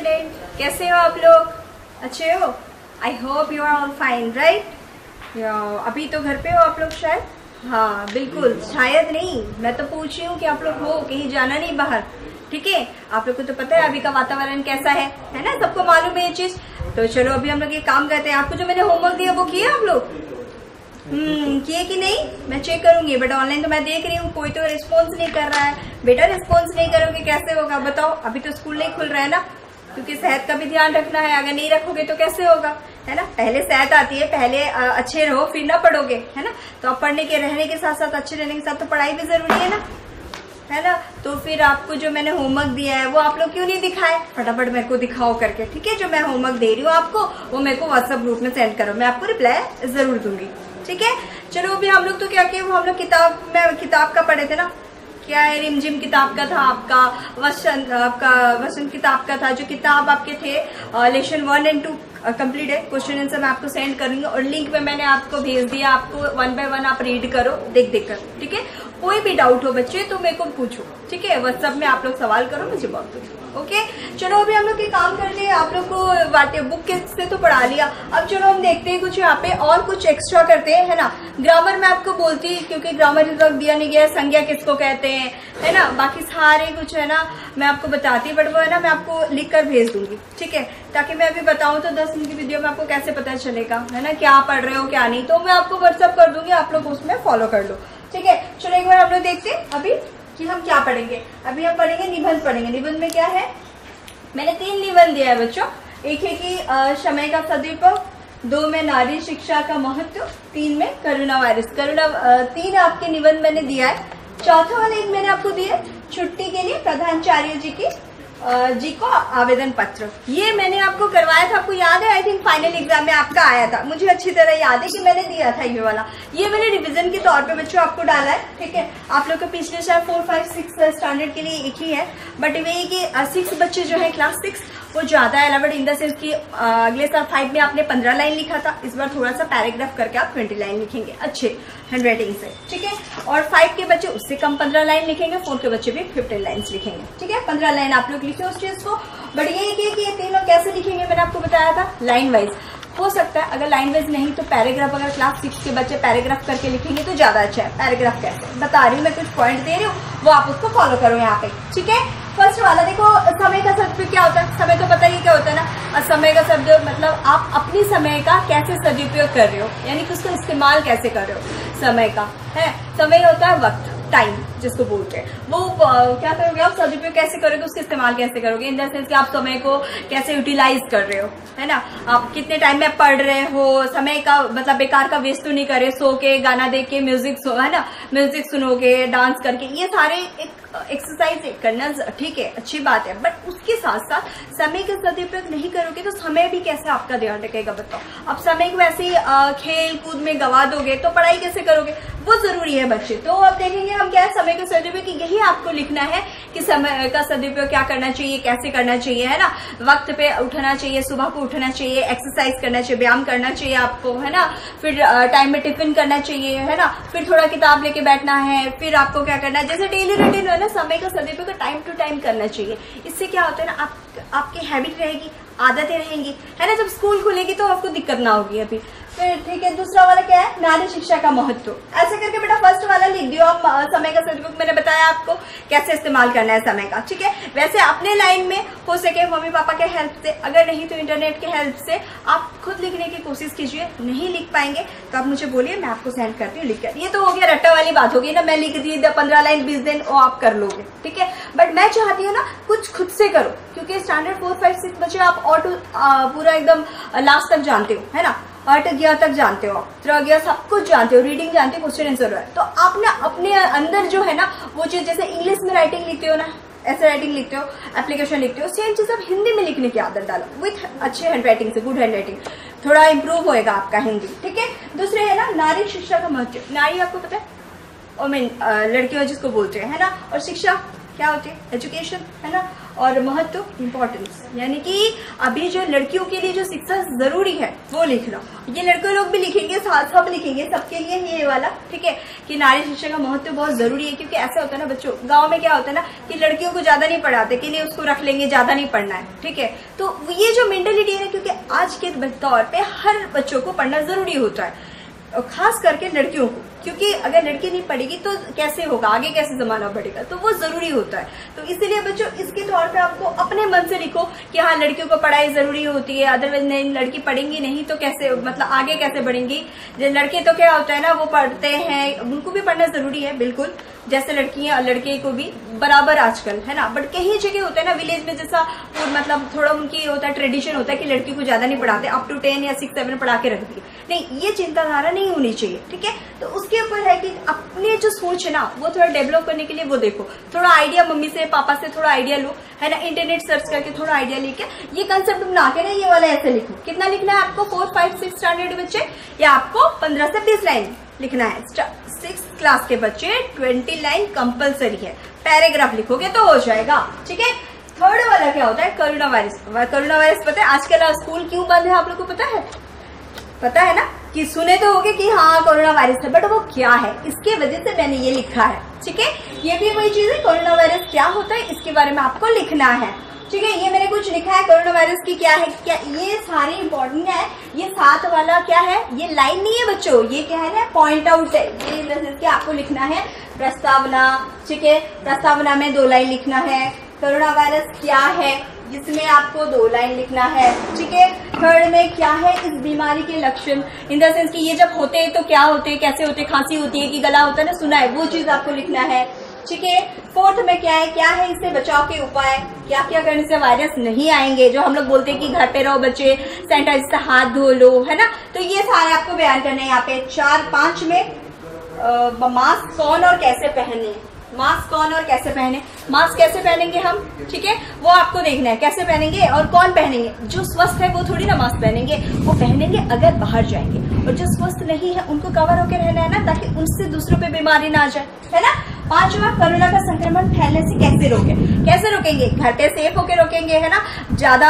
Student, कैसे हो आप लोग? अच्छे हो? I hope you are all fine, right? अभी तो घर पे हो आप लोग शायद? हाँ बिल्कुल, शायद नहीं, मैं तो पूछ रही हूँ कि आप लोग हो, कहीं जाना नहीं बाहर, ठीक है? आप लोग को तो पता है अभी का वातावरण कैसा है ना, सबको मालूम है ये चीज। तो चलो अभी हम लोग ये काम करते हैं। आपको जो मैंने होमवर्क दिया वो किया आप लोग? किए कि नहीं? मैं चेक करूंगी, बट ऑनलाइन तो मैं देख रही हूँ कोई तो रिस्पॉन्स नहीं कर रहा है। बेटा रिस्पॉन्स नहीं करोगे कैसे होगा बताओ? अभी तो स्कूल नहीं खुल रहा है ना, क्योंकि सेहत का भी ध्यान रखना है। अगर नहीं रखोगे तो कैसे होगा, है ना? पहले सेहत आती है, पहले अच्छे रहो फिर ना पढ़ोगे, है ना? तो अब पढ़ने के रहने के साथ साथ, अच्छे रहने के साथ तो पढ़ाई भी जरूरी है ना? तो फिर आपको जो मैंने होमवर्क दिया है वो आप लोग क्यों नहीं दिखाए? फटाफट मेरे को दिखाओ करके, ठीक है? जो मैं होमवर्क दे रही हूँ आपको वो मेरे को व्हाट्सएप ग्रुप में सेंड करो, मैं आपको रिप्लाई जरूर दूंगी, ठीक है? चलो अभी हम लोग तो क्या किए, वो हम लोग किताब का पढ़े थे ना, क्या है, रिमझिम किताब का था आपका, वसंत किताब का था। जो किताब आपके थे लेसन 1 और 2 कंप्लीट है, क्वेश्चन आंसर मैं आपको सेंड करूंगी और लिंक में मैंने आपको भेज दिया। आपको 1 बाय 1 आप रीड करो, देख कर, ठीक है? कोई भी डाउट हो बच्चे तो मेरे को पूछो, ठीक है? व्हाट्सएप में आप लोग सवाल करो, मुझे बहुत पूछो, ओके? चलो अभी हम लोग ये काम करते हैं। आप लोग को बुक से तो पढ़ा लिया, अब चलो हम देखते हैं कुछ यहाँ पे और कुछ एक्स्ट्रा करते हैं, है ना? ग्रामर मैं आपको बोलती, क्योंकि ग्रामर इस वक्त दिया नहीं गया, संज्ञा किसको कहते हैं, है ना? बाकी सारे कुछ है ना मैं आपको बताती, बट वो है ना मैं आपको लिख कर भेज दूंगी, ठीक है? ताकि मैं अभी बताऊं तो 10 मिनट की वीडियो में आपको कैसे पता चलेगा, है ना, क्या पढ़ रहे हो क्या नहीं। तो मैं आपको व्हाट्सएप कर दूंगी, आप लोग उसमें फॉलो कर लो, ठीक है? चलो एक बार हम लोग देखते हैं अभी कि हम क्या पढ़ेंगे। अभी हम पढ़ेंगे निबंध पढ़ेंगे। निबंध में क्या है, मैंने 3 निबंध दिया है बच्चों। एक है कि समय का सदुपयोग, 2 में नारी शिक्षा का महत्व, 3 में कोरोना वायरस। 3 आपके निबंध मैंने दिया है। चौथा वाला एक मैंने आपको दिया है, छुट्टी के लिए प्रधानाचार्य जी को आवेदन पत्र। ये मैंने आपको करवाया था, आपको याद है? आई थिंक फाइनल एग्जाम में आपका आया था, मुझे अच्छी तरह याद है कि मैंने दिया था ये वाला। ये मैंने रिवीजन के तौर पे बच्चों आपको डाला है, ठीक है? आप लोग के पिछले साल 4, 5, 6 स्टैंडर्ड के लिए एक ही है, बट वही कि 6 बच्चे जो है क्लास 6 वो ज्यादा है एलाबोरेट इन द सेंस की अगले साल 5 में आपने 15 लाइन लिखा था, इस बार थोड़ा सा पैराग्राफ करके आप 20 लाइन लिखेंगे अच्छे हैंडराइटिंग से, ठीक है? और 5 के बच्चे उससे कम 15 लाइन लिखेंगे, 4 के बच्चे भी 15 लाइन लिखेंगे, ठीक है? 15 लाइन आप लोग लिखे उस चीज को। बट ये कि ये तीनों कैसे लिखेंगे मैंने आपको बताया था, लाइन वाइज। हो सकता है अगर लाइन वाइज नहीं तो पैराग्राफ, अगर क्लास 6 के बच्चे पैराग्राफ करके लिखेंगे तो ज्यादा अच्छा है। पैराग्राफ कैसे बता रही हूँ मैं, कुछ पॉइंट दे रही हूँ, वो आप उसको फॉलो करो यहाँ पे, ठीक है? फर्स्ट वाला देखो, समय का सदुपयोग क्या होता है? समय तो पता ही क्या होता है ना, समय का सदुपयोग मतलब आप अपनी समय का कैसे सदुपयोग कर रहे हो, यानी कि उसको इस्तेमाल कैसे कर रहे हो समय का, है? समय होता है वक्त, टाइम जिसको बोलते हैं, वो क्या करोगे आप, सदुपयोग कैसे करोगे, उसका इस्तेमाल कैसे करोगे, इन द सेंस कि आप समय को कैसे यूटिलाइज कर रहे हो, है ना? आप कितने टाइम में पढ़ रहे हो, समय का मतलब बेकार का वेस्ट तो नहीं करे, सो के, गाना देख के, म्यूजिक है ना, म्यूजिक सुनोगे, डांस करके, ये सारे एक एक्सरसाइज करना ठीक है, अच्छी बात है, बट उसके साथ साथ समय का सदुपयोग नहीं करोगे तो समय भी कैसे आपका ध्यान रखेगा बताओ? अब समय को वैसे खेल कूद में गवा दोगे तो पढ़ाई कैसे करोगे? वो जरूरी है बच्चे। तो अब देखेंगे हम क्या है समय का सदुपयोग, यही आपको लिखना है कि समय का सदुपयोग क्या करना चाहिए, कैसे करना चाहिए, है ना? वक्त पे उठना चाहिए, सुबह को उठना चाहिए, एक्सरसाइज करना चाहिए, व्यायाम करना चाहिए आपको, है ना? फिर टाइम में टिफिन करना चाहिए, है ना? फिर थोड़ा किताब लेके बैठना है, फिर आपको क्या करना है, जैसे डेली रूटीन है ना, समय का सदुपयोग टाइम टू टाइम करना चाहिए। इससे क्या होता है ना, आपकी हैबिट रहेगी, आदतें रहेंगी, है ना? जब स्कूल खुलेगी तो आपको दिक्कत ना होगी। अभी फिर ठीक है, दूसरा वाला क्या है, नारी शिक्षा का महत्व। ऐसे करके बेटा फर्स्ट वाला लिख दियो आप। समय का सदुपयोग मैंने बताया आपको कैसे इस्तेमाल करना है समय का, ठीक है? वैसे अपने लाइन में हो सके मम्मी पापा के हेल्प से, अगर नहीं तो इंटरनेट के हेल्प से आप खुद लिखने की कोशिश कीजिए। नहीं लिख पाएंगे तो आप मुझे बोलिए, मैं आपको सेंड करती हूँ लिखकर। ये तो हो गया रट्टा वाली बात होगी ना, मैं लिख दी 15 लाइन 20 दिन वो आप कर लोगे, ठीक है? बट मैं चाहती हूँ ना कुछ खुद से करो, क्योंकि स्टैंडर्ड 4, 5, 6 बच्चे आप ऑटो पूरा एकदम लास्ट तक जानते हो, है ना? 8 गया तक जानते हो, 3 गया सब कुछ जानते हो, रीडिंग जानते हो, क्वेश्चन आंसर है। तो आप ना अपने अंदर जो है ना वो चीज, जैसे इंग्लिश में राइटिंग लिखते हो ना, ऐसे राइटिंग लिखते हो, एप्लीकेशन लिखते हो, सेम चीज आप हिंदी में लिखने की आदत डालो, विथ अच्छे हैंड राइटिंग से, गुड हैंड राइटिंग, थोड़ा इंप्रूव होएगा आपका हिंदी, ठीक है? दूसरे है ना नारी शिक्षा का महत्व। नारी आपको पता है, और मैं लड़कियों जिसको बोलते हैं, है ना? और शिक्षा क्या होती है, एजुकेशन, है ना? और महत्व, इंपॉर्टेंस, यानी कि अभी जो लड़कियों के लिए जो शिक्षा जरूरी है वो लिख रहा हूँ। ये लड़के लोग भी लिखेंगे, सब लिखेंगे, सबके लिए ये वाला, ठीक है, कि नारी शिक्षा का महत्व बहुत जरूरी है। क्योंकि ऐसा होता है ना बच्चों, गाँव में क्या होता है ना कि लड़कियों को ज्यादा नहीं पढ़ाते, के लिए उसको रख लेंगे, ज्यादा नहीं पढ़ना है, ठीक है। तो ये जो मेंटेलिटी है, क्योंकि आज के दौर पे हर बच्चों को पढ़ना जरूरी होता है, और खास करके लड़कियों को, क्योंकि अगर लड़की नहीं पढ़ेगी तो कैसे होगा, आगे कैसे जमाना बढ़ेगा, तो वो जरूरी होता है। तो इसीलिए बच्चों इसके तौर पे आपको अपने मन से लिखो कि हाँ लड़कियों को पढ़ाई जरूरी होती है, अदरवाइज नहीं, लड़की पढ़ेंगी नहीं तो कैसे, मतलब आगे कैसे बढ़ेंगी। लड़के तो क्या होता है ना, वो पढ़ते हैं, उनको भी पढ़ना जरूरी है बिल्कुल, जैसे लड़कियां लड़के को भी बराबर आजकल, है ना। बट कहीं जगह होता है ना विलेज में, जैसा मतलब थोड़ा उनकी होता है, ट्रेडिशन होता है कि लड़की को ज्यादा नहीं पढ़ाते, अप टू 10 या 6-7 पढ़ा के रख दी। नहीं, ये चिंताधारा नहीं होनी चाहिए, ठीक है। तो उसके ऊपर है कि अपने जो सोच है ना वो थोड़ा डेवलप करने के लिए वो देखो, थोड़ा आइडिया मम्मी से पापा से थोड़ा आइडिया लो, है ना, इंटरनेट सर्च करके थोड़ा आइडिया लेके ये कंसेप्ट बना के ना ये वाला ऐसे लिखो। कितना लिखना है आपको, 4, 5, 6 स्टैंडर्ड बच्चे, या आपको 15 से 20 लाइन लिखना है। 6th क्लास के बच्चे 20 लाइन कंपलसरी है, पैराग्राफ लिखोगे तो हो जाएगा, ठीक है। थर्ड वाला क्या होता है, कोरोना वायरस। कोरोना वायरस पता है आजकल स्कूल क्यों बंद है, आप लोग को पता है ना, कि सुने तो होगे कि हाँ कोरोना वायरस है, बट वो क्या है, इसके वजह से मैंने ये लिखा है, ठीक है। ये भी वही चीज है, कोरोना वायरस क्या होता है इसके बारे में आपको लिखना है, ठीक है। ये मैंने कुछ लिखा है, कोरोना वायरस की क्या है, क्या ये सारे इंपॉर्टेंट है। ये 7 वाला क्या है, ये लाइन नहीं है बच्चों, ये क्या है ना, पॉइंट आउट है, ये आपको लिखना है प्रस्तावना, ठीक है। प्रस्तावना में 2 लाइन लिखना है। कोरोना वायरस क्या है, जिसमें आपको 2 लाइन लिखना है, ठीक है। थर्ड में क्या है, इस बीमारी के लक्षण, इन द सेंस कि ये जब होते हैं तो क्या होते हैं, कैसे होते हैं, खांसी होती है कि गला होता है ना, सुना है, वो चीज आपको लिखना है, ठीक है। फोर्थ में क्या है इससे बचाव के उपाय, क्या क्या करने से वायरस नहीं आएंगे, जो हम लोग बोलते हैं कि घर पे रहो बच्चे, सैनिटाइजर से हाथ धो लो, है ना। तो ये सारे आपको बयान करने हैं यहाँ पे। 4-5 में मास्क कौन और कैसे पहने, मास्क कौन और कैसे पहने, मास्क कैसे पहनेंगे हम, ठीक है, वो आपको देखना है, कैसे पहनेंगे और कौन पहनेंगे। जो स्वस्थ है वो थोड़ी ना मास्क पहनेंगे, वो पहनेंगे अगर बाहर जाएंगे, और जो स्वस्थ नहीं है उनको कवर होकर रहना है ना, ताकि उनसे दूसरों पे बीमारी ना आ जाए, है ना। 5वां, कोरोना का संक्रमण फैलने से कैसे रोकेंगे, घर पे सेफ होकर रोकेंगे, है ना। ज्यादा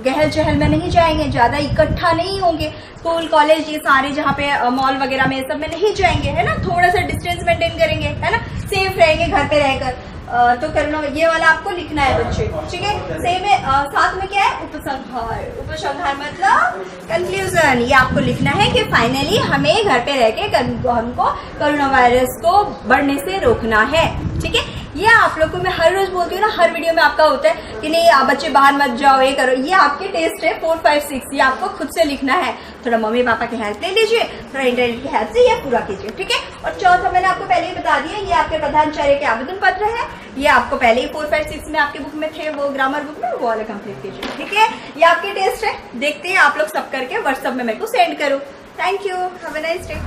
गहल चहल में नहीं जाएंगे, ज्यादा इकट्ठा नहीं होंगे, स्कूल कॉलेज ये सारे जहाँ पे मॉल वगैरह में सब में नहीं जाएंगे, है ना। थोड़ा सा डिस्टेंस मेंटेन करेंगे, है ना, सेफ रहेंगे घर पे रहकर। तो करना ये वाला आपको लिखना है बच्चे, ठीक है। सेम है। साथ में क्या है, उपसंहार मतलब कंक्लूजन, ये आपको लिखना है कि फाइनली हमें घर पे रह के हमको कोरोना वायरस को बढ़ने से रोकना है, ठीक है। ये आप लोग को मैं हर रोज बोलती हूँ ना, हर वीडियो में आपका होता है कि नहीं आप बच्चे बाहर मत जाओ, ये करो, ये आपके टेस्ट है 4, 5, 6, ये आपको खुद से लिखना है। थोड़ा मम्मी पापा की हेल्प ले लीजिए, थोड़ा इंटरनेट की हेल्प से ये पूरा कीजिए, ठीक है। और चौथा मैंने आपको पहले ही बता दिया, ये आपके प्रधानाचार्य के आवेदन पत्र है, ये आपको पहले ही 4, 5, 6 में आपके बुक में थे, वो ग्रामर बुक में, वो वाला कंप्लीट कीजिए, ठीक है। ये आपके टेस्ट है, देखते हैं आप लोग सब करके व्हाट्सएप में मेरे को सेंड करो। Thank you, have a nice day.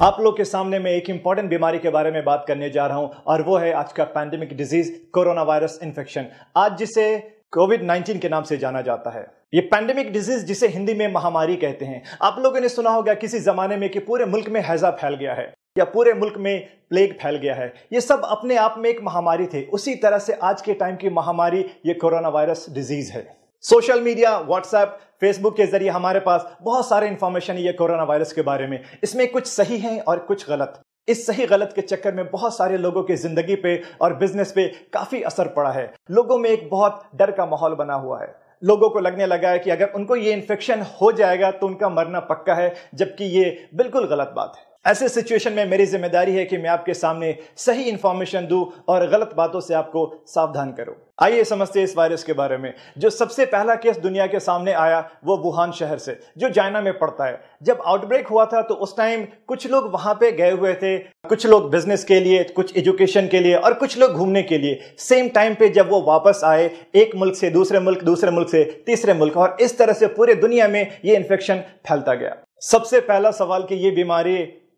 आप लोग के सामने मैं एक इंपॉर्टेंट बीमारी के बारे में बात करने जा रहा हूं, और वो है आज का pandemic disease, corona virus infection, आज जिसे कोविड-19 के नाम से जाना जाता है। ये पैंडेमिक डिजीज जिसे हिंदी में महामारी कहते हैं। आप लोगों ने सुना होगा किसी जमाने में कि पूरे मुल्क में हैजा फैल गया है, या पूरे मुल्क में प्लेग फैल गया है। ये सब अपने आप में एक महामारी थे। उसी तरह से आज के टाइम की महामारी ये कोरोना वायरस डिजीज है। सोशल मीडिया, व्हाट्सएप, फेसबुक के जरिए हमारे पास बहुत सारे इंफॉर्मेशन है ये कोरोना वायरस के बारे में। इसमें कुछ सही है और कुछ गलत। इस सही गलत के चक्कर में बहुत सारे लोगों की जिंदगी पे और बिजनेस पे काफी असर पड़ा है। लोगों में एक बहुत डर का माहौल बना हुआ है। लोगों को लगने लगा है कि अगर उनको ये इन्फेक्शन हो जाएगा तो उनका मरना पक्का है, जबकि ये बिल्कुल गलत बात है। ऐसे सिचुएशन में मेरी जिम्मेदारी है कि मैं आपके सामने सही इंफॉर्मेशन दूं और गलत बातों से आपको सावधान करूं। आइए समझते हैं इस वायरस के बारे में। जो सबसे पहला केस दुनिया के सामने आया वो वुहान शहर से, जो चाइना में पड़ता है। जब आउटब्रेक हुआ था तो उस टाइम कुछ लोग वहां पे गए हुए थे, कुछ लोग बिजनेस के लिए, कुछ एजुकेशन के लिए और कुछ लोग घूमने के लिए। सेम टाइम पे जब वो वापस आए, एक मुल्क से दूसरे मुल्क से तीसरे मुल्क, और इस तरह से पूरे दुनिया में ये इन्फेक्शन फैलता गया। सबसे पहला सवाल कि ये बीमारी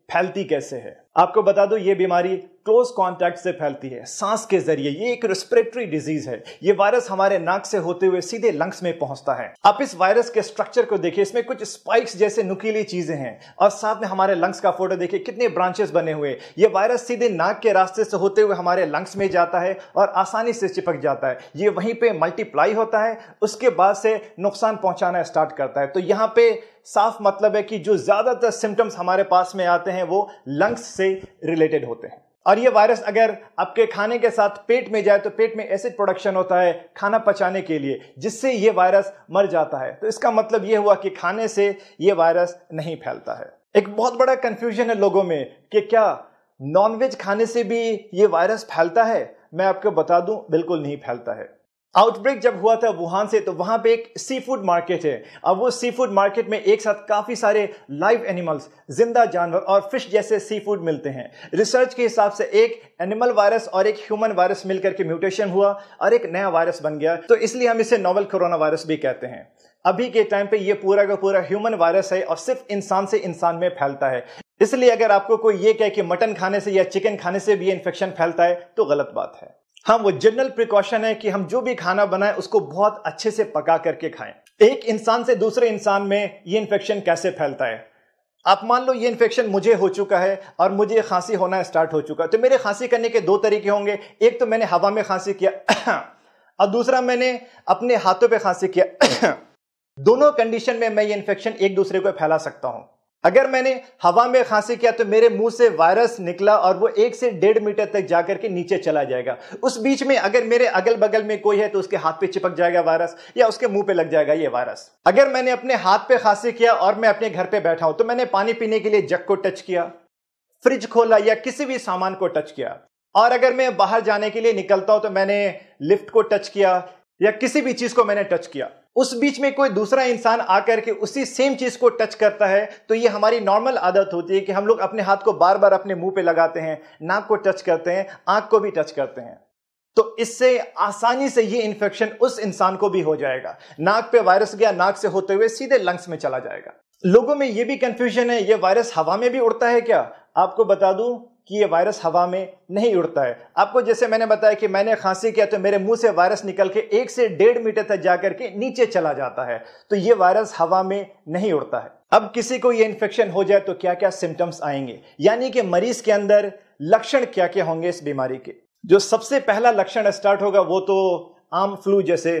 फैलती कैसे है। आपको बता दूं, ये बीमारी क्लोज कांटेक्ट से फैलती है, सांस के जरिए। ये एक रेस्पिरेटरी डिजीज है। ये वायरस हमारे नाक से होते हुए सीधे लंग्स में पहुंचता है। आप इस वायरस के स्ट्रक्चर को देखिए, इसमें कुछ स्पाइक्स जैसे नुकीली चीजें हैं और साथ में हमारे लंग्स का फोटो देखिए, कितने ब्रांचेस बने हुए। ये वायरस सीधे नाक के रास्ते से होते हुए हमारे लंग्स में जाता है और आसानी से चिपक जाता है। ये वहीं पे मल्टीप्लाई होता है, उसके बाद से नुकसान पहुंचाना स्टार्ट करता है। तो यहां पे साफ मतलब है कि जो ज्यादातर सिम्टम्स हमारे पास में आते हैं वो लंग्स से रिलेटेड होते हैं। और ये वायरस अगर आपके खाने के साथ पेट में जाए तो पेट में एसिड प्रोडक्शन होता है खाना पचाने के लिए, जिससे ये वायरस मर जाता है। तो इसका मतलब ये हुआ कि खाने से ये वायरस नहीं फैलता है। एक बहुत बड़ा कंफ्यूजन है लोगों में कि क्या नॉनवेज खाने से भी ये वायरस फैलता है? मैं आपको बता दूं, बिल्कुल नहीं फैलता है। आउटब्रेक जब हुआ था वुहान से, तो वहां पे एक सी फूड मार्केट है। अब वो सी फूड मार्केट में एक साथ काफी सारे लाइव एनिमल्स, जिंदा जानवर और फिश जैसे सी फूड मिलते हैं। रिसर्च के हिसाब से एक एनिमल वायरस और एक ह्यूमन वायरस मिलकर के म्यूटेशन हुआ और एक नया वायरस बन गया। तो इसलिए हम इसे नोवेल कोरोना वायरस भी कहते हैं। अभी के टाइम पे ये पूरा का पूरा ह्यूमन वायरस है और सिर्फ इंसान से इंसान में फैलता है। इसलिए अगर आपको कोई ये कहे कि मटन खाने से या चिकन खाने से भी इन्फेक्शन फैलता है तो गलत बात है। हाँ, वो जनरल प्रिकॉशन है कि हम जो भी खाना बनाएं उसको बहुत अच्छे से पका करके खाएं। एक इंसान से दूसरे इंसान में ये इन्फेक्शन कैसे फैलता है? आप मान लो ये इन्फेक्शन मुझे हो चुका है और मुझे खांसी होना स्टार्ट हो चुका है, तो मेरे खांसी करने के दो तरीके होंगे। एक तो मैंने हवा में खांसी किया और दूसरा मैंने अपने हाथों पे खांसी किया। दोनों कंडीशन में मैं ये इन्फेक्शन एक दूसरे को फैला सकता हूं। अगर मैंने हवा में खांसी किया तो मेरे मुंह से वायरस निकला और वो 1 से 1.5 मीटर तक जाकर के नीचे चला जाएगा। उस बीच में अगर मेरे अगल बगल में कोई है तो उसके हाथ पे चिपक जाएगा वायरस या उसके मुंह पे लग जाएगा ये वायरस। अगर मैंने अपने हाथ पे खांसी किया और मैं अपने घर पे बैठा हूं तो मैंने पानी पीने के लिए जग को टच किया, फ्रिज खोला या किसी भी सामान को टच किया, और अगर मैं बाहर जाने के लिए निकलता हूं तो मैंने लिफ्ट को टच किया या किसी भी चीज को मैंने टच किया, उस बीच में कोई दूसरा इंसान आकर के उसी सेम चीज को टच करता है, तो ये हमारी नॉर्मल आदत होती है कि हम लोग अपने हाथ को बार बार अपने मुंह पे लगाते हैं, नाक को टच करते हैं, आंख को भी टच करते हैं। तो इससे आसानी से ये इन्फेक्शन उस इंसान को भी हो जाएगा। नाक पे वायरस गया, नाक से होते हुए सीधे लंग्स में चला जाएगा। लोगों में ये भी कंफ्यूजन है, ये वायरस हवा में भी उड़ता है क्या? आपको बता दूं कि ये वायरस हवा में नहीं उड़ता है। आपको जैसे मैंने बताया कि मैंने खांसी किया तो मेरे मुंह से वायरस निकल के 1 से 1.5 मीटर तक जाकर के नीचे चला जाता है, तो ये वायरस हवा में नहीं उड़ता है। अब किसी को ये इन्फेक्शन हो जाए तो क्या क्या सिम्टम्स आएंगे, यानी कि मरीज के अंदर लक्षण क्या क्या होंगे इस बीमारी के? जो सबसे पहला लक्षण स्टार्ट होगा वो तो आम फ्लू जैसे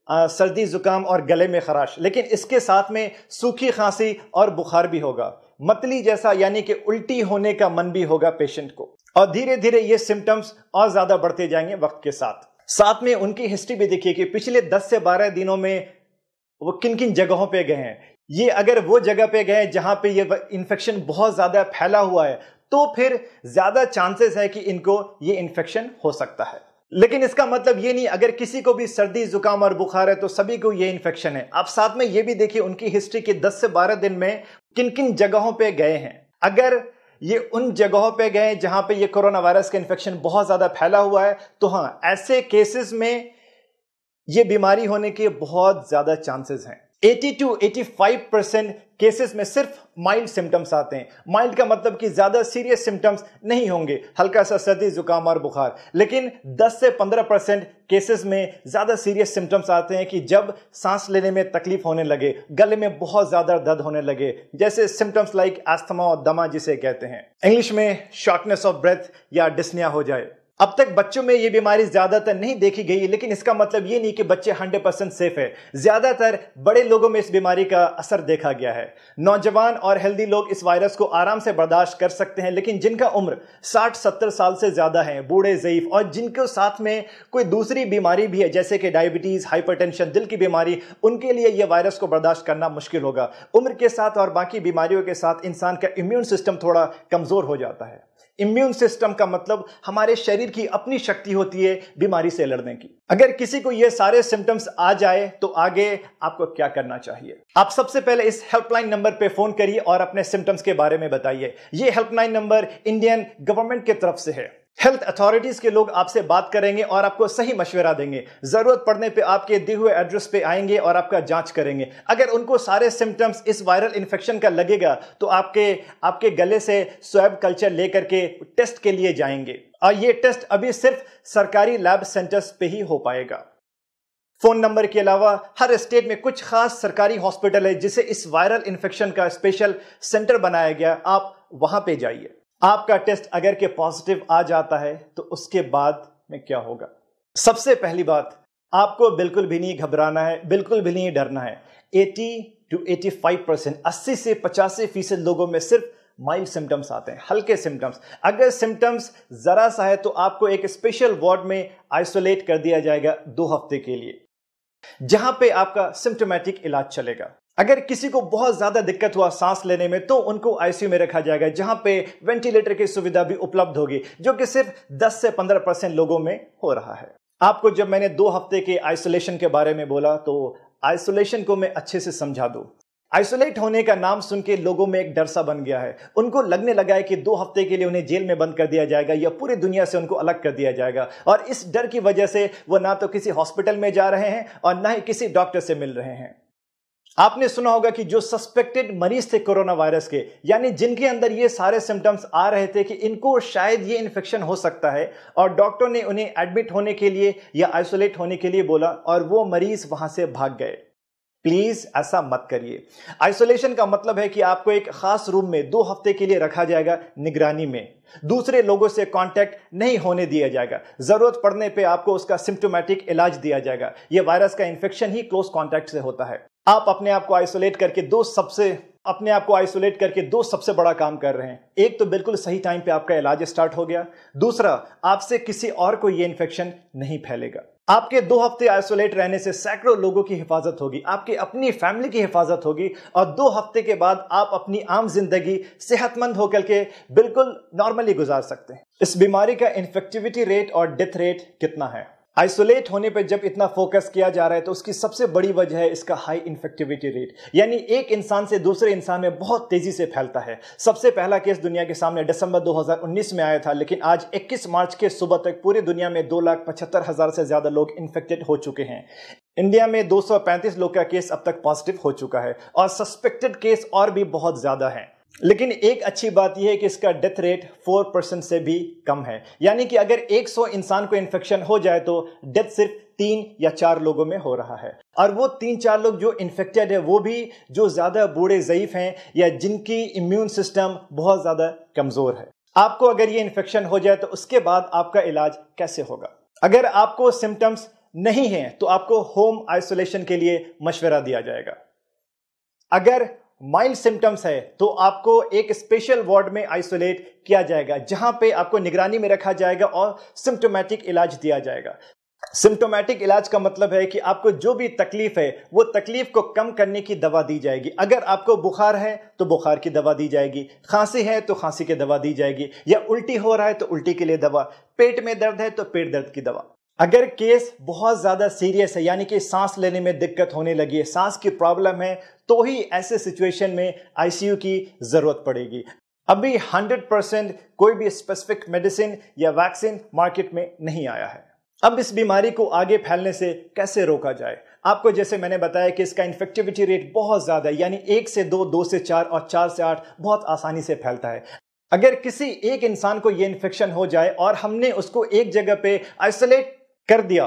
सर्दी जुकाम और गले में खराश, लेकिन इसके साथ में सूखी खांसी और बुखार भी होगा। मतली जैसा यानी कि उल्टी होने का मन भी होगा पेशेंट को, और धीरे धीरे ये सिम्टम्स और ज्यादा बढ़ते जाएंगे वक्त के साथ। साथ में उनकी हिस्ट्री भी देखिए कि पिछले 10 से 12 दिनों में वो किन किन जगहों पे गए हैं। ये अगर वो जगह पे गए जहां पे ये इन्फेक्शन बहुत ज्यादा फैला हुआ है तो फिर ज्यादा चांसेस है कि इनको ये इन्फेक्शन हो सकता है। लेकिन इसका मतलब ये नहीं अगर किसी को भी सर्दी जुकाम और बुखार है तो सभी को ये इन्फेक्शन है। आप साथ में ये भी देखिए उनकी हिस्ट्री के 10 से 12 दिन में किन किन जगहों पे गए हैं। अगर ये उन जगहों पे गए जहां पे ये कोरोना वायरस का इन्फेक्शन बहुत ज्यादा फैला हुआ है तो हाँ, ऐसे केसेस में ये बीमारी होने के बहुत ज्यादा चांसेस हैं। 80 to 85% केसेस में सिर्फ माइल्ड सिम्टम्स आते हैं। माइल्ड का मतलब कि ज्यादा सीरियस सिम्टम्स नहीं होंगे, हल्का सा सर्दी जुकाम और बुखार। लेकिन 10 से 15% केसेस में ज्यादा सीरियस सिम्टम्स आते हैं कि जब सांस लेने में तकलीफ होने लगे, गले में बहुत ज्यादा दर्द होने लगे, जैसे सिम्टम्स लाइक अस्थमा और दमा जिसे कहते हैं, इंग्लिश में शॉर्टनेस ऑफ ब्रेथ या डिस्निया हो जाए। अब तक बच्चों में ये बीमारी ज्यादातर नहीं देखी गई, लेकिन इसका मतलब ये नहीं कि बच्चे 100% सेफ है। ज्यादातर बड़े लोगों में इस बीमारी का असर देखा गया है। नौजवान और हेल्दी लोग इस वायरस को आराम से बर्दाश्त कर सकते हैं, लेकिन जिनका उम्र 60-70 साल से ज्यादा है, बूढ़े, ज़ईफ और जिनके साथ में कोई दूसरी बीमारी भी है जैसे कि डायबिटीज, हाइपरटेंशन, दिल की बीमारी, उनके लिए यह वायरस को बर्दाश्त करना मुश्किल होगा। उम्र के साथ और बाकी बीमारियों के साथ इंसान का इम्यून सिस्टम थोड़ा कमजोर हो जाता है। इम्यून सिस्टम का मतलब हमारे शरीर की अपनी शक्ति होती है बीमारी से लड़ने की। अगर किसी को ये सारे सिम्टम्स आ जाए तो आगे आपको क्या करना चाहिए? आप सबसे पहले इस हेल्पलाइन नंबर पे फोन करिए और अपने सिम्टम्स के बारे में बताइए। ये हेल्पलाइन नंबर इंडियन गवर्नमेंट की तरफ से है। हेल्थ अथॉरिटीज के लोग आपसे बात करेंगे और आपको सही मशवरा देंगे। जरूरत पड़ने पे आपके दिए हुए एड्रेस पे आएंगे और आपका जांच करेंगे। अगर उनको सारे सिम्टम्स इस वायरल इन्फेक्शन का लगेगा तो आपके गले से स्वैब कल्चर लेकर के टेस्ट के लिए जाएंगे, और ये टेस्ट अभी सिर्फ सरकारी लैब सेंटर्स पे ही हो पाएगा। फोन नंबर के अलावा हर स्टेट में कुछ खास सरकारी हॉस्पिटल है जिसे इस वायरल इन्फेक्शन का स्पेशल सेंटर बनाया गया, आप वहां पे जाइए। आपका टेस्ट अगर के पॉजिटिव आ जाता है तो उसके बाद में क्या होगा? सबसे पहली बात, आपको बिल्कुल भी नहीं घबराना है, बिल्कुल भी नहीं डरना है। 80 to 85%, 80 से 85% लोगों में सिर्फ माइल्ड सिम्टम्स आते हैं, हल्के सिम्टम्स। अगर सिम्टम्स जरा सा है तो आपको एक स्पेशल वार्ड में आइसोलेट कर दिया जाएगा 2 हफ्ते के लिए, जहां पे आपका सिम्टोमेटिक इलाज चलेगा। अगर किसी को बहुत ज्यादा दिक्कत हुआ सांस लेने में तो उनको आईसीयू में रखा जाएगा, जहां पे वेंटिलेटर की सुविधा भी उपलब्ध होगी, जो कि सिर्फ 10 से 15% लोगों में हो रहा है। आपको जब मैंने 2 हफ्ते के आइसोलेशन के बारे में बोला तो आइसोलेशन को मैं अच्छे से समझा दूं। आइसोलेट होने का नाम सुन के लोगों में एक डर सा बन गया है। उनको लगने लगा है कि 2 हफ्ते के लिए उन्हें जेल में बंद कर दिया जाएगा या पूरी दुनिया से उनको अलग कर दिया जाएगा, और इस डर की वजह से वो ना तो किसी हॉस्पिटल में जा रहे हैं और ना ही किसी डॉक्टर से मिल रहे हैं। आपने सुना होगा कि जो सस्पेक्टेड मरीज थे कोरोना वायरस के, यानी जिनके अंदर ये सारे सिम्टम्स आ रहे थे कि इनको शायद ये इन्फेक्शन हो सकता है, और डॉक्टर ने उन्हें एडमिट होने के लिए या आइसोलेट होने के लिए बोला और वो मरीज वहां से भाग गए। प्लीज ऐसा मत करिए। आइसोलेशन का मतलब है कि आपको एक खास रूम में 2 हफ्ते के लिए रखा जाएगा, निगरानी में। दूसरे लोगों से कांटेक्ट नहीं होने दिया जाएगा। जरूरत पड़ने पे आपको उसका सिम्टोमेटिक इलाज दिया जाएगा। यह वायरस का इन्फेक्शन ही क्लोज कांटेक्ट से होता है। आप अपने आप को आइसोलेट करके दो सबसे बड़ा काम कर रहे हैं। एक तो बिल्कुल सही टाइम पे आपका इलाज स्टार्ट हो गया, दूसरा आपसे किसी और को ये इन्फेक्शन नहीं फैलेगा। आपके 2 हफ्ते आइसोलेट रहने से सैकड़ों लोगों की हिफाजत होगी, आपकी अपनी फैमिली की हिफाजत होगी, और 2 हफ्ते के बाद आप अपनी आम जिंदगी सेहतमंद होकर के बिल्कुल नॉर्मली गुजार सकते हैं। इस बीमारी का इन्फेक्टिविटी रेट और डेथ रेट कितना है? आइसोलेट होने पर जब इतना फोकस किया जा रहा है तो उसकी सबसे बड़ी वजह है इसका हाई इन्फेक्टिविटी रेट, यानी एक इंसान से दूसरे इंसान में बहुत तेजी से फैलता है। सबसे पहला केस दुनिया के सामने दिसंबर 2019 में आया था, लेकिन आज 21 मार्च के सुबह तक पूरी दुनिया में 2,75,000 से ज्यादा लोग इन्फेक्टेड हो चुके हैं। इंडिया में 235 लोग का केस अब तक पॉजिटिव हो चुका है, और सस्पेक्टेड केस और भी बहुत ज्यादा है। लेकिन एक अच्छी बात यह है कि इसका डेथ रेट 4% से भी कम है, यानी कि अगर 100 इंसान को इन्फेक्शन हो जाए तो डेथ सिर्फ 3 या 4 लोगों में हो रहा है। और वो 3-4 लोग जो इन्फेक्टेड है वो भी जो ज्यादा बूढ़े ज़ईफ हैं या जिनकी इम्यून सिस्टम बहुत ज्यादा कमजोर है। आपको अगर ये इन्फेक्शन हो जाए तो उसके बाद आपका इलाज कैसे होगा? अगर आपको सिम्टम्स नहीं है तो आपको होम आइसोलेशन के लिए मशवरा दिया जाएगा। अगर माइल्ड सिम्टम्स है तो आपको एक स्पेशल वार्ड में आइसोलेट किया जाएगा, जहां पे आपको निगरानी में रखा जाएगा और सिम्टोमेटिक इलाज दिया जाएगा। सिम्टोमेटिक इलाज का मतलब है कि आपको जो भी तकलीफ है वो तकलीफ को कम करने की दवा दी जाएगी। अगर आपको बुखार है तो बुखार की दवा दी जाएगी, खांसी है तो खांसी की दवा दी जाएगी, या उल्टी हो रहा है तो उल्टी के लिए दवा, पेट में दर्द है तो पेट दर्द की दवा। अगर केस बहुत ज्यादा सीरियस है, यानी कि सांस लेने में दिक्कत होने लगी है, सांस की प्रॉब्लम है, तो ही ऐसे सिचुएशन में आईसीयू की जरूरत पड़ेगी। अभी 100% कोई भी स्पेसिफिक मेडिसिन या वैक्सीन मार्केट में नहीं आया है। अब इस बीमारी को आगे फैलने से कैसे रोका जाए? आपको जैसे मैंने बताया कि इसका इन्फेक्टिविटी रेट बहुत ज्यादा है, यानी 1 से 2, 2 से 4 और 4 से 8 बहुत आसानी से फैलता है। अगर किसी एक इंसान को यह इन्फेक्शन हो जाए और हमने उसको एक जगह पे आइसोलेट कर दिया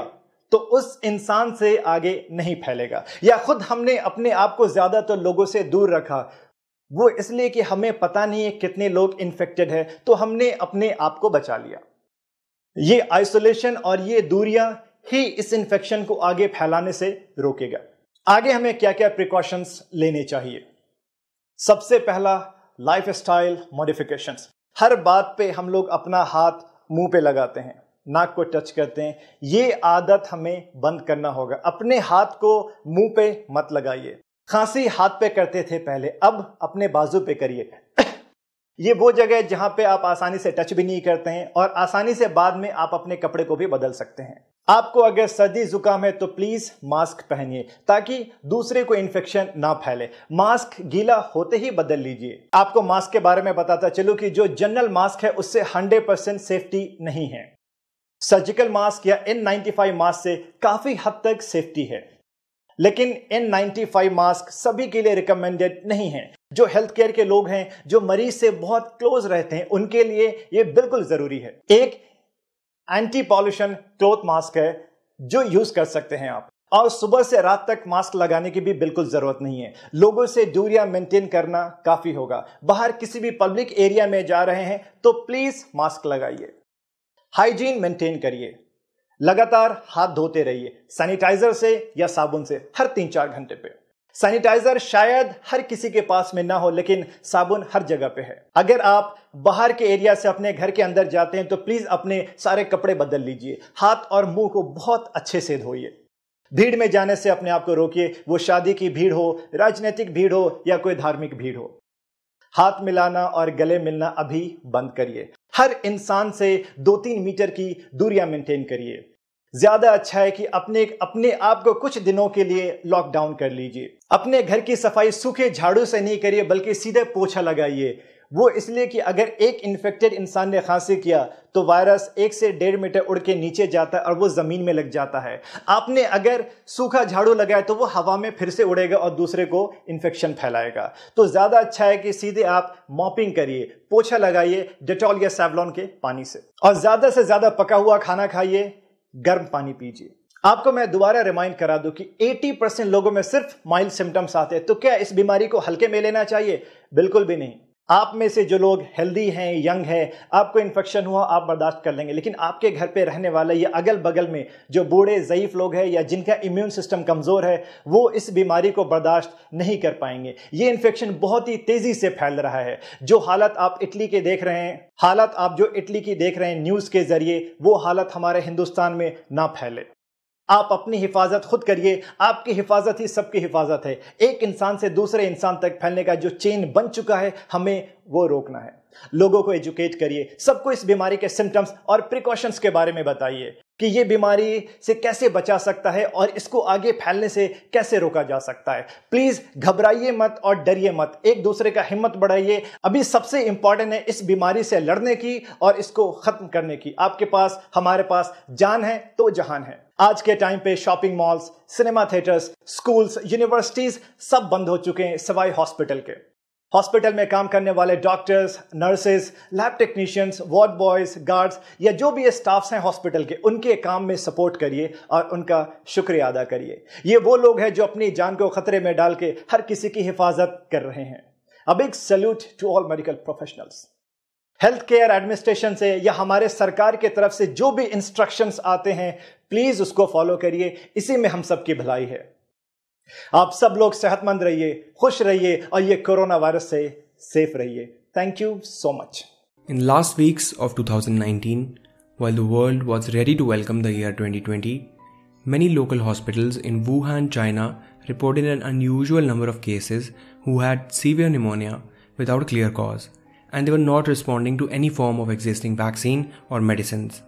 तो उस इंसान से आगे नहीं फैलेगा, या खुद हमने अपने आप को ज्यादातर लोगों से दूर रखा, वो इसलिए कि हमें पता नहीं है कितने लोग इन्फेक्टेड है, तो हमने अपने आप को बचा लिया। ये आइसोलेशन और ये दूरियां ही इस इन्फेक्शन को आगे फैलाने से रोकेगा। आगे हमें क्या क्या प्रिकॉशंस लेने चाहिए? सबसे पहला, लाइफस्टाइल मॉडिफिकेशंस। हर बात पे हम लोग अपना हाथ मुंह पे लगाते हैं, नाक को टच करते हैं। ये आदत हमें बंद करना होगा। अपने हाथ को मुंह पे मत लगाइए। खांसी हाथ पे करते थे पहले, अब अपने बाजू पे करिए। ये वो जगह है जहां पे आप आसानी से टच भी नहीं करते हैं और आसानी से बाद में आप अपने कपड़े को भी बदल सकते हैं। आपको अगर सर्दी जुकाम है तो प्लीज मास्क पहनिए ताकि दूसरे को इन्फेक्शन ना फैले। मास्क गीला होते ही बदल लीजिए। आपको मास्क के बारे में बताता चलूं कि जो जनरल मास्क है उससे 100% सेफ्टी नहीं है। सर्जिकल मास्क या N95 मास्क से काफी हद तक सेफ्टी है, लेकिन N95 मास्क सभी के लिए रिकमेंडेड नहीं है। जो हेल्थ केयर के लोग हैं, जो मरीज से बहुत क्लोज रहते हैं, उनके लिए यह बिल्कुल जरूरी है। एक एंटी पॉल्यूशन क्लॉथ मास्क है जो यूज कर सकते हैं आप, और सुबह से रात तक मास्क लगाने की भी बिल्कुल जरूरत नहीं है। लोगों से दूरियां मेंटेन करना काफी होगा। बाहर किसी भी पब्लिक एरिया में जा रहे हैं तो प्लीज मास्क लगाइए। हाइजीन मेंटेन करिए, लगातार हाथ धोते रहिए सैनिटाइजर से या साबुन से हर 3-4 घंटे पे। सैनिटाइजर शायद हर किसी के पास में ना हो, लेकिन साबुन हर जगह पे है। अगर आप बाहर के एरिया से अपने घर के अंदर जाते हैं तो प्लीज अपने सारे कपड़े बदल लीजिए। हाथ और मुंह को बहुत अच्छे से धोइए। भीड़ में जाने से अपने आप को रोकिए, वो शादी की भीड़ हो, राजनीतिक भीड़ हो या कोई धार्मिक भीड़ हो। हाथ मिलाना और गले मिलना अभी बंद करिए। हर इंसान से 2-3 मीटर की दूरियां मेंटेन करिए। ज्यादा अच्छा है कि अपने आप को कुछ दिनों के लिए लॉकडाउन कर लीजिए। अपने घर की सफाई सूखे झाड़ू से नहीं करिए, बल्कि सीधे पोछा लगाइए। वो इसलिए कि अगर एक इन्फेक्टेड इंसान ने खांसी किया तो वायरस 1 से 1.5 मीटर उड़ के नीचे जाता है और वो जमीन में लग जाता है। आपने अगर सूखा झाड़ू लगाया तो वो हवा में फिर से उड़ेगा और दूसरे को इन्फेक्शन फैलाएगा। तो ज्यादा अच्छा है कि सीधे आप मॉपिंग करिए, पोछा लगाइए डेटॉल या सेवलॉन के पानी से, और ज्यादा से ज्यादा पका हुआ खाना खाइए, गर्म पानी पीजिए। आपको मैं दोबारा रिमाइंड करा दूं कि 80% लोगों में सिर्फ माइल्ड सिम्टम्स आते हैं। तो क्या इस बीमारी को हल्के में लेना चाहिए? बिल्कुल भी नहीं। आप में से जो लोग हेल्दी हैं, यंग हैं, आपको इन्फेक्शन हुआ आप बर्दाश्त कर लेंगे, लेकिन आपके घर पे रहने वाले या अगल बगल में जो बूढ़े ज़ईफ लोग हैं या जिनका इम्यून सिस्टम कमज़ोर है, वो इस बीमारी को बर्दाश्त नहीं कर पाएंगे। ये इन्फेक्शन बहुत ही तेज़ी से फैल रहा है। जो हालत आप इटली के देख रहे हैं, हालत आप जो इटली की देख रहे हैं न्यूज़ के जरिए, वो हालत हमारे हिंदुस्तान में ना फैले। आप अपनी हिफाजत खुद करिए। आपकी हिफाजत ही सबकी हिफाजत है। एक इंसान से दूसरे इंसान तक फैलने का जो चेन बन चुका है, हमें वो रोकना है। लोगों को एजुकेट करिए, सबको इस बीमारी के सिम्टम्स और प्रिकॉशंस के बारे में बताइए कि ये बीमारी से कैसे बचा सकता है और इसको आगे फैलने से कैसे रोका जा सकता है। प्लीज घबराइए मत और डरिए मत, एक दूसरे का हिम्मत बढ़ाइए। अभी सबसे इंपॉर्टेंट है इस बीमारी से लड़ने की और इसको खत्म करने की। आपके पास, हमारे पास जान है तो जहान है। आज के टाइम पे shopping malls, cinema theatres, schools, universities सब बंद हो चुके हैं सिवाय हॉस्पिटल के। हॉस्पिटल में काम करने वाले doctors, nurses, lab technicians, ward boys, guards या जो भी स्टाफ्स हैं हॉस्पिटल के, उनके काम में सपोर्ट करिए और उनका शुक्रिया अदा करिए। ये वो लोग हैं जो अपनी जान को खतरे में डाल के हर किसी की हिफाजत कर रहे हैं। A big salute to all medical professionals. Health care administration से या हमारे सरकार की तरफ से जो भी इंस्ट्रक्शंस आते हैं, प्लीज उसको फॉलो करिए। इसी में हम सबकी भलाई है। आप सब लोग सेहतमंद रहिए, खुश रहिए और ये कोरोना वायरस से सेफ रहिए। Thank you so much. In last weeks of 2019, while the world was ready to welcome the year 2020, many local hospitals in Wuhan, China reported an unusual number of cases who had severe pneumonia without a clear cause, and they were not responding to any form of existing vaccine or medicines.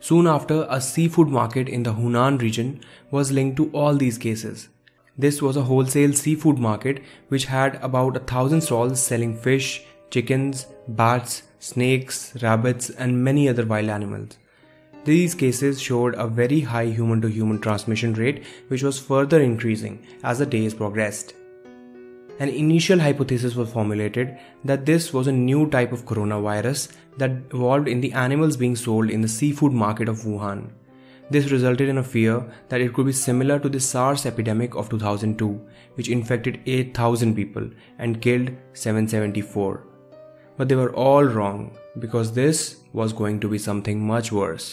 Soon after, a seafood market in the Hunan region was linked to all these cases. This was a wholesale seafood market which had about 1,000 stalls selling fish, chickens, bats, snakes, rabbits, and many other wild animals. These cases showed a very high human-to-human transmission rate, which was further increasing as the days progressed. An initial hypothesis was formulated that this was a new type of coronavirus that evolved in the animals being sold in the seafood market of Wuhan. This resulted in a fear that it could be similar to the SARS epidemic of 2002, which infected 8,000 people and killed 774. But they were all wrong, because this was going to be something much worse.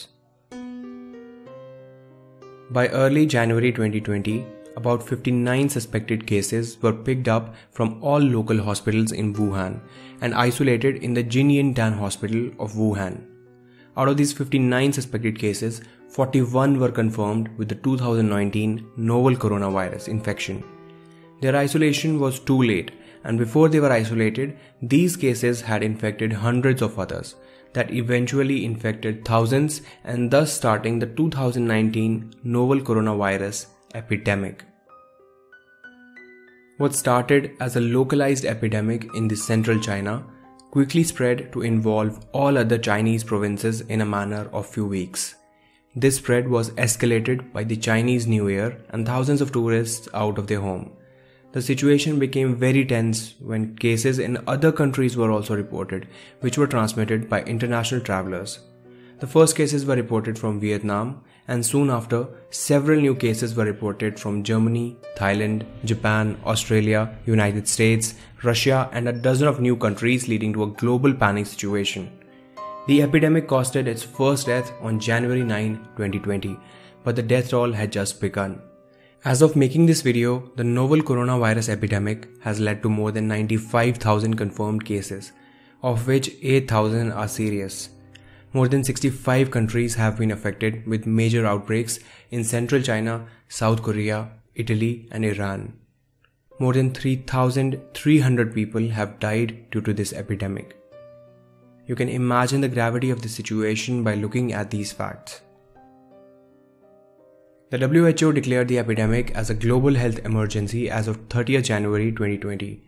By early January 2020, about 59 suspected cases were picked up from all local hospitals in Wuhan and isolated in the Jinyan Dan Hospital of Wuhan. Out of these 59 suspected cases, 41 were confirmed with the 2019 novel coronavirus infection. Their isolation was too late, and before they were isolated, these cases had infected hundreds of others. that eventually infected thousands and thus starting the 2019 novel coronavirus epidemic. What started as a localized epidemic in the central China quickly spread to involve all other Chinese provinces in a matter of few weeks. This spread was escalated by the Chinese New Year and thousands of tourists out of their home. The situation became very tense when cases in other countries were also reported, which were transmitted by international travelers. The first cases were reported from Vietnam, and soon after, several new cases were reported from Germany, Thailand, Japan, Australia, United States, Russia, and a dozen of new countries, leading to a global panic situation. The epidemic costed its first death on January 9, 2020, but the death toll had just begun. As of making this video, the novel coronavirus epidemic has led to more than 95,000 confirmed cases, of which 8,000 are serious. More than 65 countries have been affected with major outbreaks in central China, South Korea, Italy, and Iran. More than 3,300 people have died due to this epidemic. You can imagine the gravity of the situation by looking at these facts. The WHO declared the epidemic as a global health emergency as of 30th January 2020.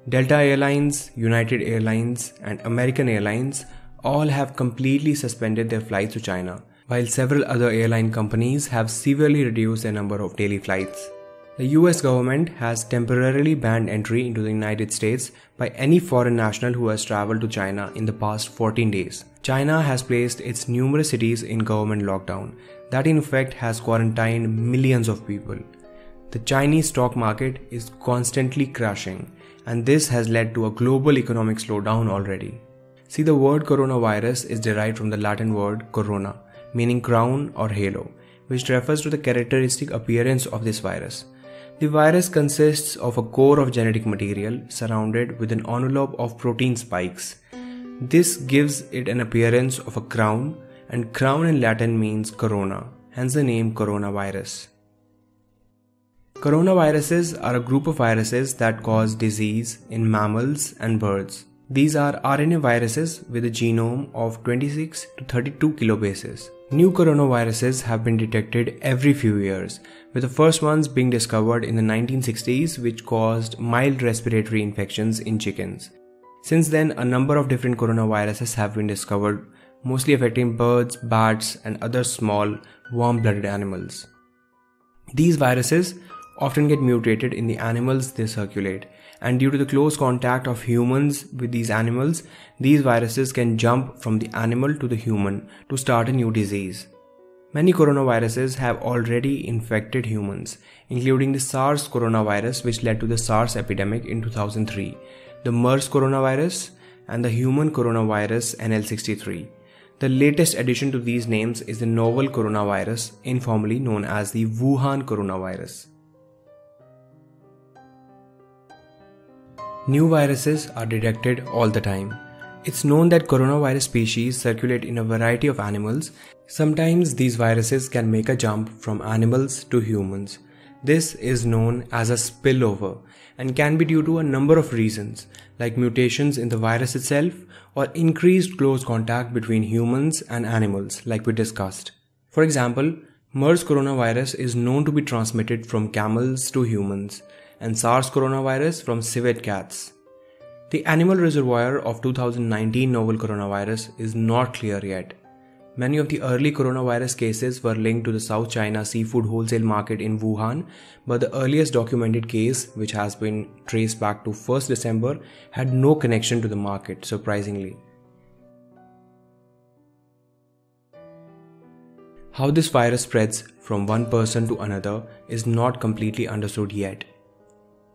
Delta Airlines, United Airlines, and American Airlines all have completely suspended their flights to China, while several other airline companies have severely reduced their number of daily flights. The US government has temporarily banned entry into the United States by any foreign national who has traveled to China in the past 14 days. China has placed its numerous cities in government lockdown that in effect has quarantined millions of people. The Chinese stock market is constantly crashing, and this has led to a global economic slowdown already. See, the word coronavirus is derived from the Latin word corona, meaning crown or halo, which refers to the characteristic appearance of this virus. The virus consists of a core of genetic material surrounded with an envelope of protein spikes. This gives it an appearance of a crown, and crown in Latin means corona, hence the name coronavirus. Coronaviruses are a group of viruses that cause disease in mammals and birds. These are RNA viruses with a genome of 26 to 32 kilobases. New coronaviruses have been detected every few years, with the first ones being discovered in the 1960s, which caused mild respiratory infections in chickens. Since then, a number of different coronaviruses have been discovered, mostly affecting birds, bats, and other small, warm-blooded animals. These viruses often get mutated in the animals they circulate, and due to the close contact of humans with these animals, these viruses can jump from the animal to the human to start a new disease. Many coronaviruses have already infected humans, including the SARS coronavirus, which led to the SARS epidemic in 2003, the MERS coronavirus, and the human coronavirus NL63. The latest addition to these names is the novel coronavirus, informally known as the Wuhan coronavirus. New viruses are detected all the time. It's known that coronavirus species circulate in a variety of animals. Sometimes these viruses can make a jump from animals to humans. This is known as a spillover and can be due to a number of reasons, like mutations in the virus itself or increased close contact between humans and animals, like we discussed. For example, MERS coronavirus is known to be transmitted from camels to humans, and SARS coronavirus from civet cats. The animal reservoir of 2019 novel coronavirus is not clear yet. Many of the early coronavirus cases were linked to the South China seafood wholesale market in Wuhan, but the earliest documented case, which has been traced back to 1st December, had no connection to the market, surprisingly. How this virus spreads from one person to another is not completely understood yet.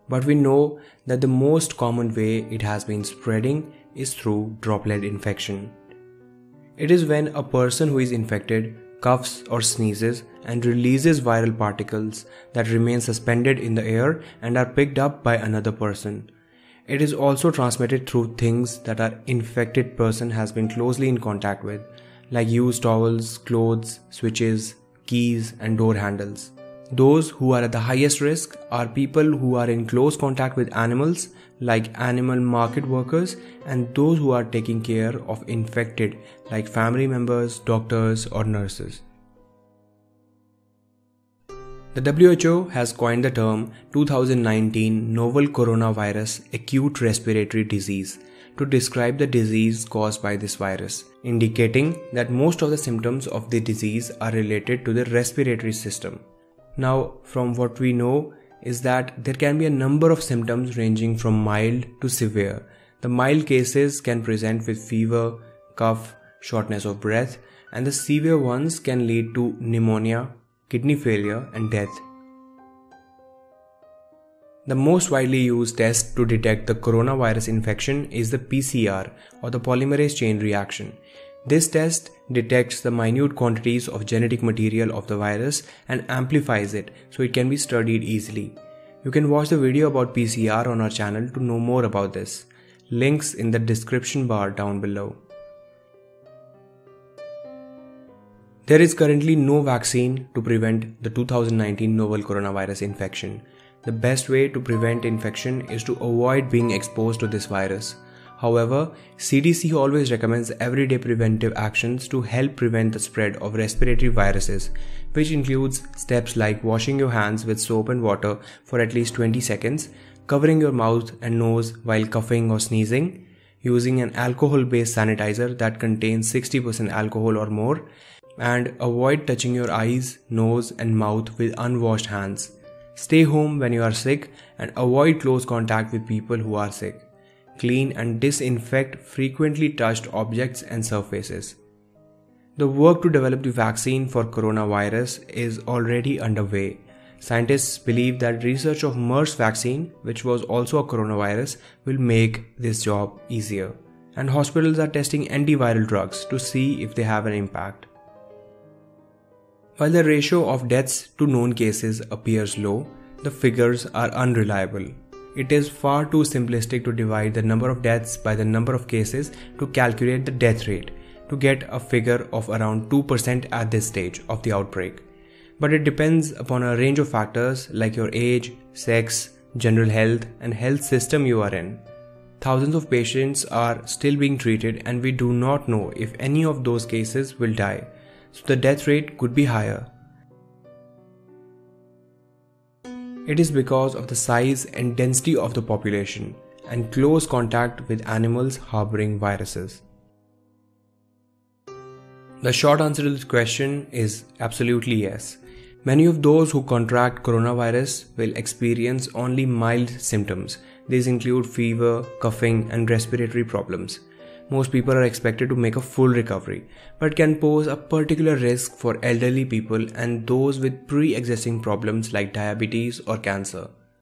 But we know that the most common way it has been spreading is through droplet infection. It is when a person who is infected coughs or sneezes and releases viral particles that remain suspended in the air and are picked up by another person. It is also transmitted through things that our infected person has been closely in contact with, like used towels, clothes, switches, keys, and door handles. Those who are at the highest risk are people who are in close contact with animals, like animal market workers, and those who are taking care of infected, like family members, doctors, or nurses. The WHO has coined the term 2019 Novel Coronavirus Acute Respiratory Disease to describe the disease caused by this virus, indicating that most of the symptoms of the disease are related to the respiratory system. Now, from what we know is that there can be a number of symptoms ranging from mild to severe. The mild cases can present with fever, cough, shortness of breath, and the severe ones can lead to pneumonia, kidney failure, and death. The most widely used test to detect the coronavirus infection is the PCR, or the polymerase chain reaction. This test detects the minute quantities of genetic material of the virus and amplifies it so it can be studied easily. You can watch the video about PCR on our channel to know more about this. Links in the description bar down below. There is currently no vaccine to prevent the 2019 novel coronavirus infection. The best way to prevent infection is to avoid being exposed to this virus. However, CDC always recommends everyday preventive actions to help prevent the spread of respiratory viruses, which includes steps like washing your hands with soap and water for at least 20 seconds, covering your mouth and nose while coughing or sneezing, using an alcohol-based sanitizer that contains 60% alcohol or more, and avoid touching your eyes, nose, and mouth with unwashed hands. Stay home when you are sick and avoid close contact with people who are sick. Clean and disinfect frequently touched objects and surfaces. The work to develop the vaccine for coronavirus is already underway. Scientists believe that research of MERS vaccine, which was also a coronavirus, will make this job easier. And hospitals are testing antiviral drugs to see if they have an impact. While the ratio of deaths to known cases appears low, the figures are unreliable. It is far too simplistic to divide the number of deaths by the number of cases to calculate the death rate to get a figure of around 2% at this stage of the outbreak. But it depends upon a range of factors like your age, sex, general health, and health system you are in. Thousands of patients are still being treated and we do not know if any of those cases will die, so the death rate could be higher. It is because of the size and density of the population and close contact with animals harboring viruses. The short answer to this question is absolutely yes. Many of those who contract coronavirus will experience only mild symptoms. These include fever, coughing, and respiratory problems. Most people are expected to make a full recovery, but can pose a particular risk for elderly people and those with pre-existing problems like diabetes or cancer.